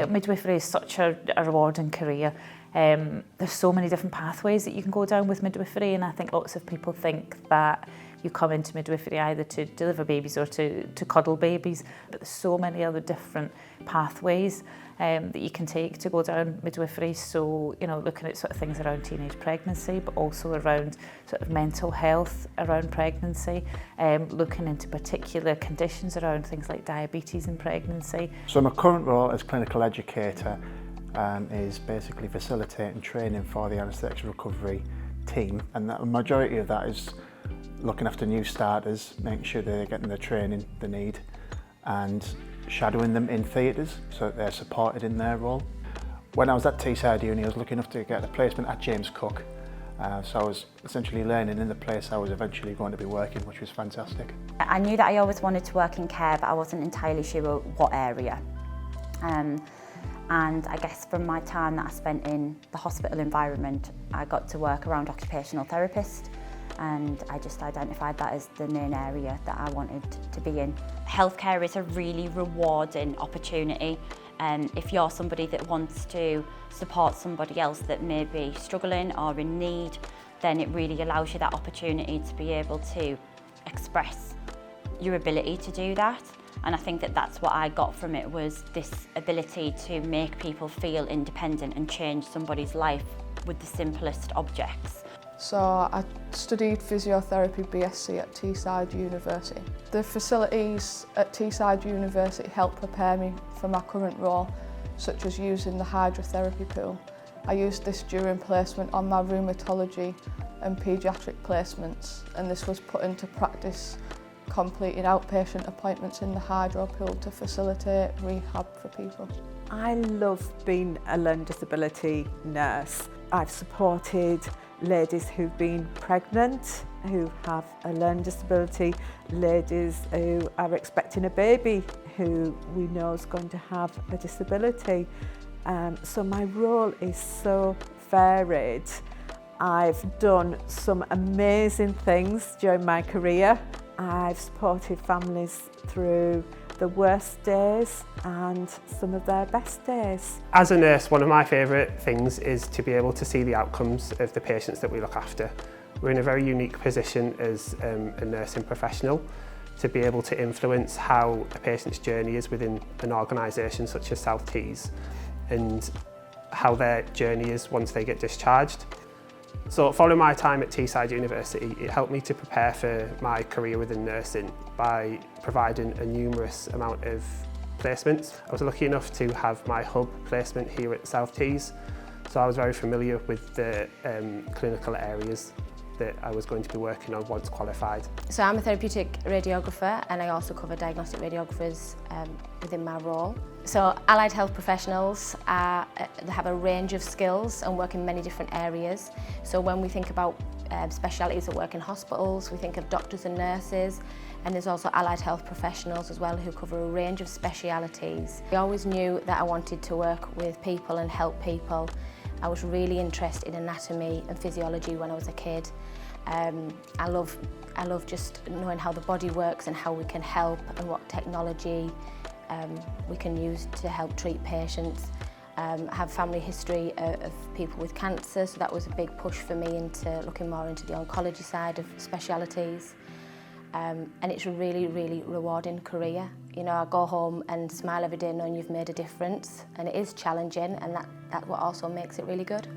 Midwifery is such a rewarding career. There's so many different pathways that you can go down with midwifery, and I think lots of people think that you come into midwifery either to deliver babies or to cuddle babies, but there's so many other different pathways that you can take to go down midwifery. So, you know, looking at sort of things around teenage pregnancy, but also around sort of mental health around pregnancy, looking into particular conditions around things like diabetes in pregnancy. So my current role as clinical educator is basically facilitating training for the anaesthetic recovery team, and the majority of that is looking after new starters, making sure they're getting the training they need, and shadowing them in theatres so that they're supported in their role. When I was at Teesside Uni, I was lucky enough to get a placement at James Cook, so I was essentially learning in the place I was eventually going to be working, which was fantastic. I knew that I always wanted to work in care, but I wasn't entirely sure what area. And I guess from my time that I spent in the hospital environment, I got to work around occupational therapists, and I just identified that as the main area that I wanted to be in. Healthcare is a really rewarding opportunity, and if you're somebody that wants to support somebody else that may be struggling or in need, then it really allows you that opportunity to be able to express your ability to do that. And I think that that's what I got from it, was this ability to make people feel independent and change somebody's life with the simplest objects. So I studied physiotherapy BSc at Teesside University. The facilities at Teesside University helped prepare me for my current role, such as using the hydrotherapy pool. I used this during placement on my rheumatology and paediatric placements, and this was put into practice completing outpatient appointments in the hydro pool to facilitate rehab for people. I love being a learning disability nurse. I've supported ladies who've been pregnant, who have a learning disability, ladies who are expecting a baby who we know is going to have a disability. So my role is so varied. I've done some amazing things during my career. I've supported families through the worst days and some of their best days. As a nurse, one of my favourite things is to be able to see the outcomes of the patients that we look after. We're in a very unique position as a nursing professional to be able to influence how a patient's journey is within an organisation such as South Tees, and how their journey is once they get discharged. So following my time at Teesside University, it helped me to prepare for my career within nursing by providing a numerous amount of placements. I was lucky enough to have my hub placement here at South Tees, so I was very familiar with the clinical areas that I was going to be working on once qualified. So I'm a therapeutic radiographer, and I also cover diagnostic radiographers within my role. So allied health professionals they have a range of skills and work in many different areas. So when we think about specialities that work in hospitals, we think of doctors and nurses, and there's also allied health professionals as well who cover a range of specialities. I always knew that I wanted to work with people and help people. I was really interested in anatomy and physiology when I was a kid. I love just knowing how the body works and how we can help, and what technology we can use to help treat patients. I have family history of people with cancer, so that was a big push for me into looking more into the oncology side of specialities. And it's a really, really rewarding career. You know, I go home and smile every day knowing you've made a difference, and it is challenging, and that's what also makes it really good.